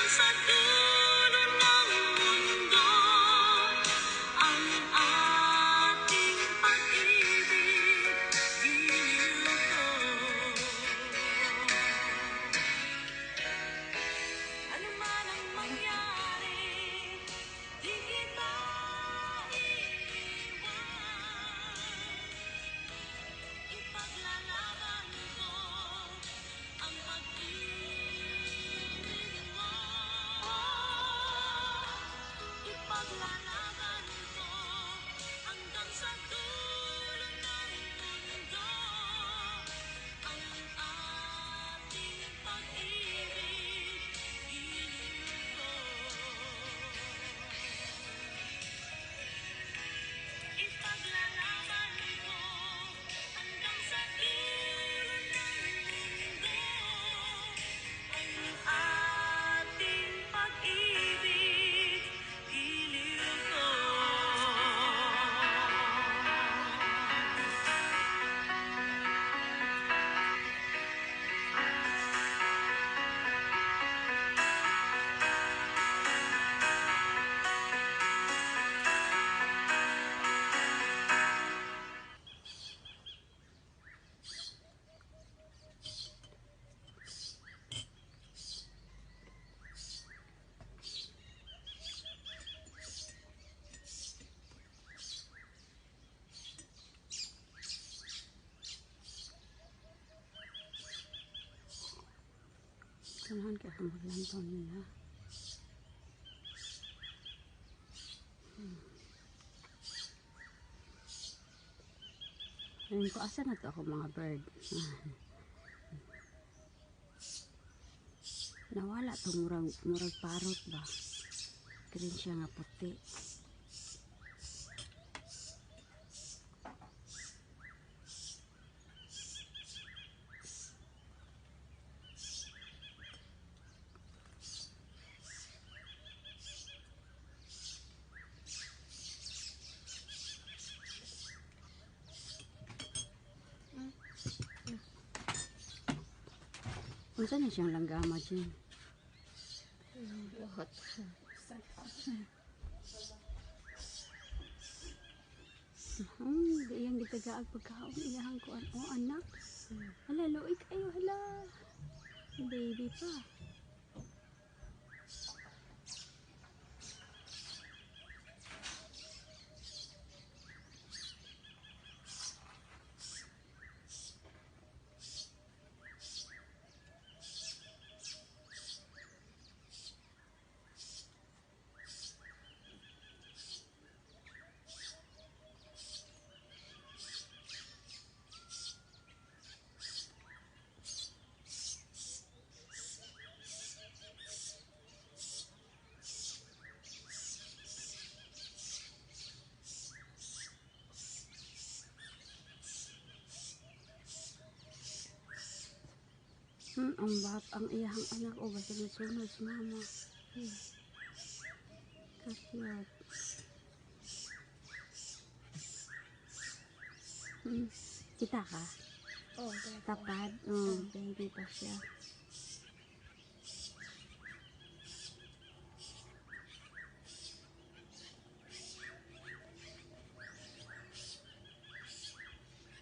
sa dulo ng mundo ang ating pag-ibig, giliw ko. Ano man ang mangyari, di kita iiwan. Ipaglalaban ko ang pag-ibig mo. Ipaglalaban ko hanggang sa dulo ng mundo ang ating pag-ibig, giliw ko. Ipaglalaban ko hanggang sa dulo ng mundo ang ating pag-ibig, giliw ko. Kailangan ka maglantaw nila. Ayun ko, asa na to ako mga bird? Nawala to, murag parot ba? Green siya nga puti. Unsa na siyang langgama dyan? Lahat. Iyang gitagaag pagkaon iyang ko ano anak. Hala, luoy kayo, hala. Baby pa. Ang iyang anak o basta nasunod si mama. Kasyat. Kita ka? Oh, Tapad? Baby pa siya.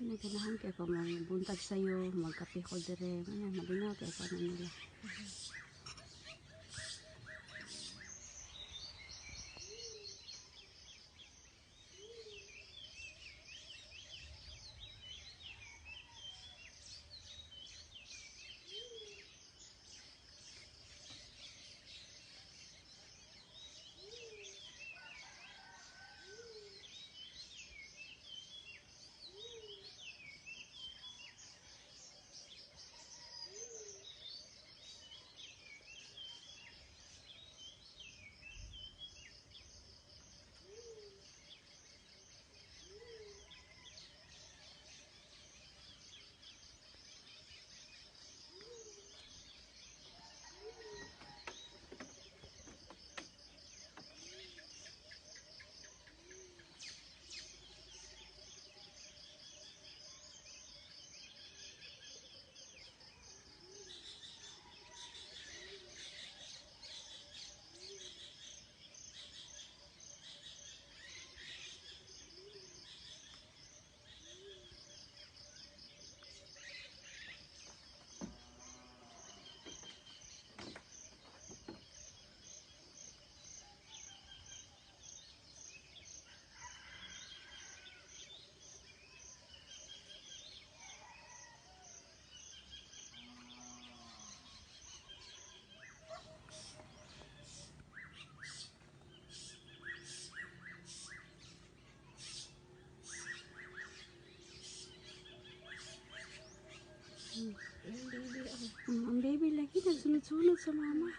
Naganahan kayo pa magbuntag sa'yo, magkape ko dire. Mabinaw kayo pa na nila. Ay, sa mama.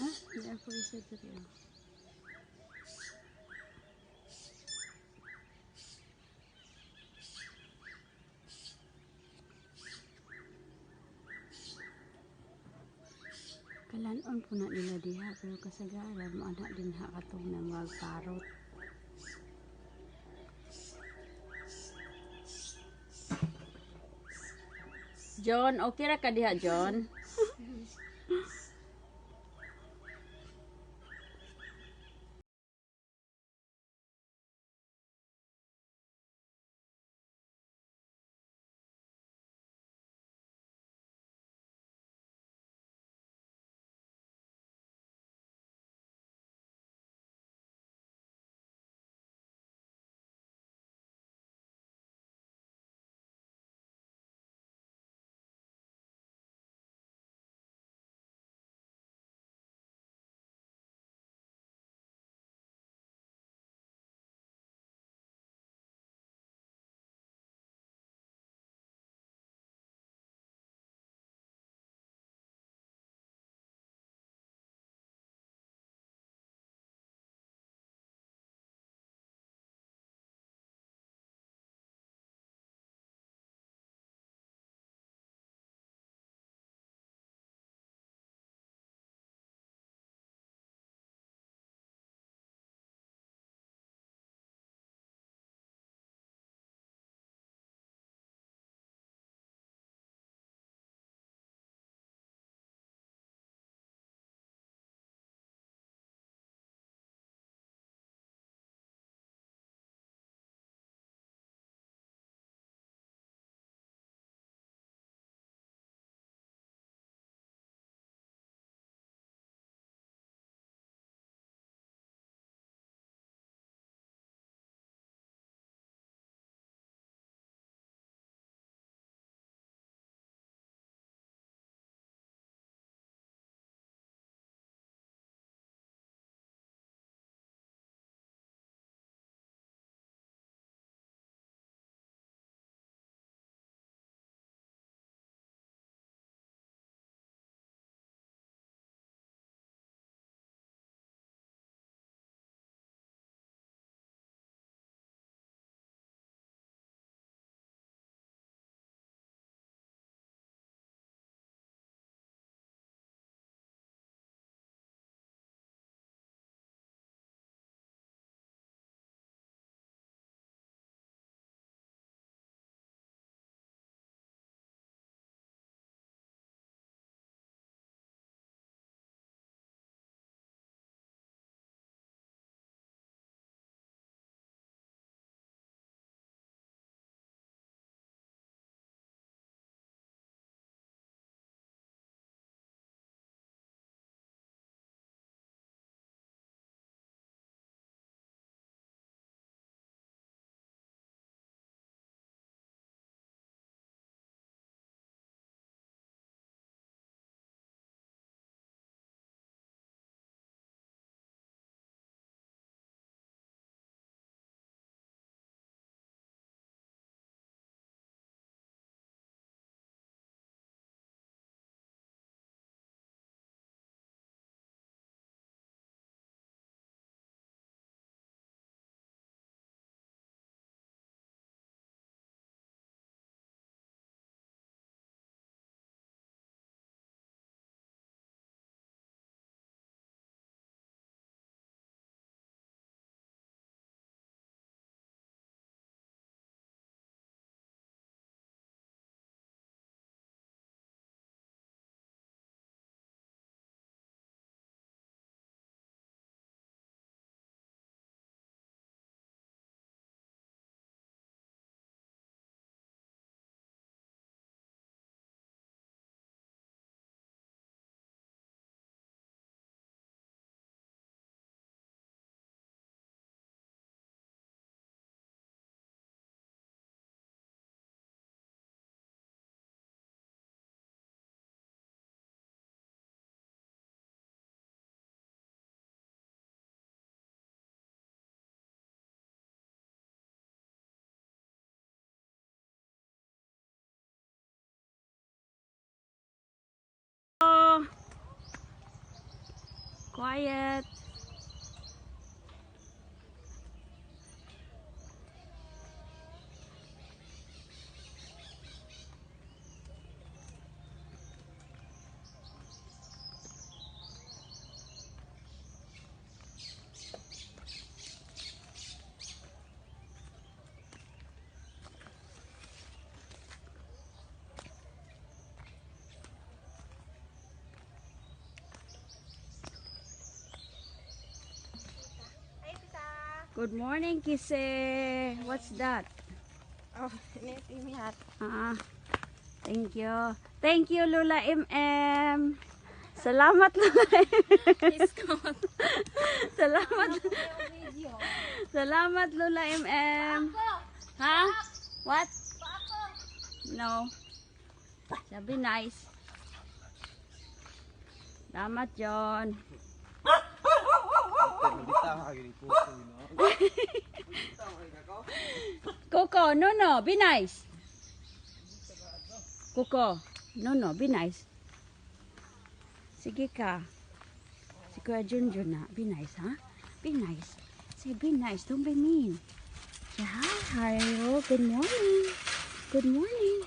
Ah, hindi ako isa dito. Kalanon po na nila diha, pero kasagaran mo anak din ha katong na magparot. John, okay ra ka diha, John? quiet. Good morning, Kise. What's that? Oh, nitimihat. Thank you. Thank you, Lula MM. Salamat, Lula Discount. Salamat. Salamat, Lula MM. Ha? What? No. Sabi nice. Salamat, John. Coco, no, be nice. Coco, no, be nice. Sige ka. Si Kuya Junjun na, be nice, ha? Be nice. Say, be nice, don't be mean. Yeah, hi, good morning. Good morning.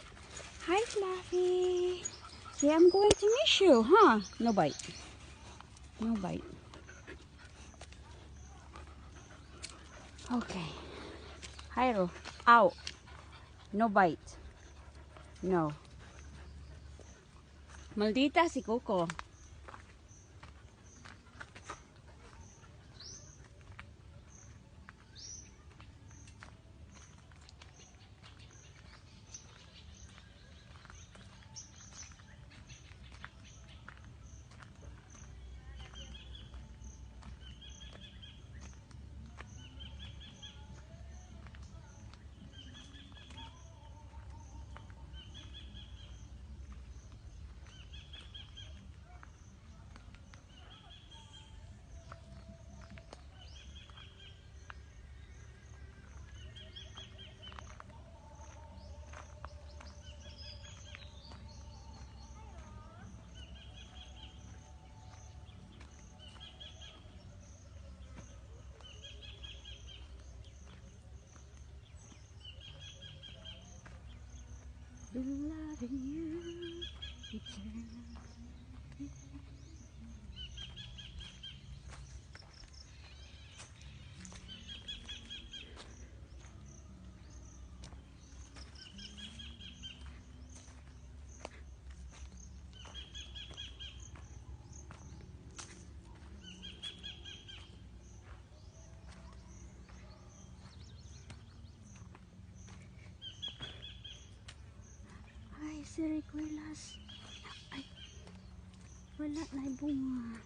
Hi, Fluffy. Say, I'm going to miss you, huh? No bite. No bite. Okay. Hyro, out. No bite. No. Maldita si Coco. Been loving you eternally. Ay, si Ricuelas. Ay, wala na yung bunga.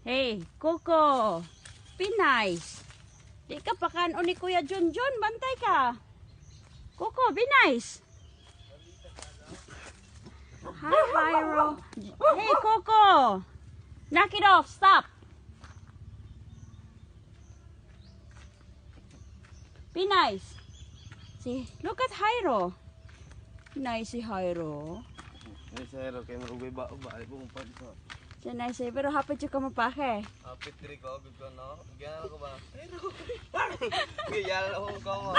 Hey, Coco. Be nice. Di ka pakanon ni Kuya Junjun. Bantay ka. Coco, be nice. Hi, Hyro. Hey, Coco. Knock it off. Stop. Be nice. See, look at Hyro. Nice si Hyro. Nice si Hyro. Kaya marugay ba? Balik po kung pwede sa... Siya nice eh. Pero hapit yung kamapake. Hapit diri ko. Good ko, no? Gyan ako ba? Hyro. Gyan ako ko mo.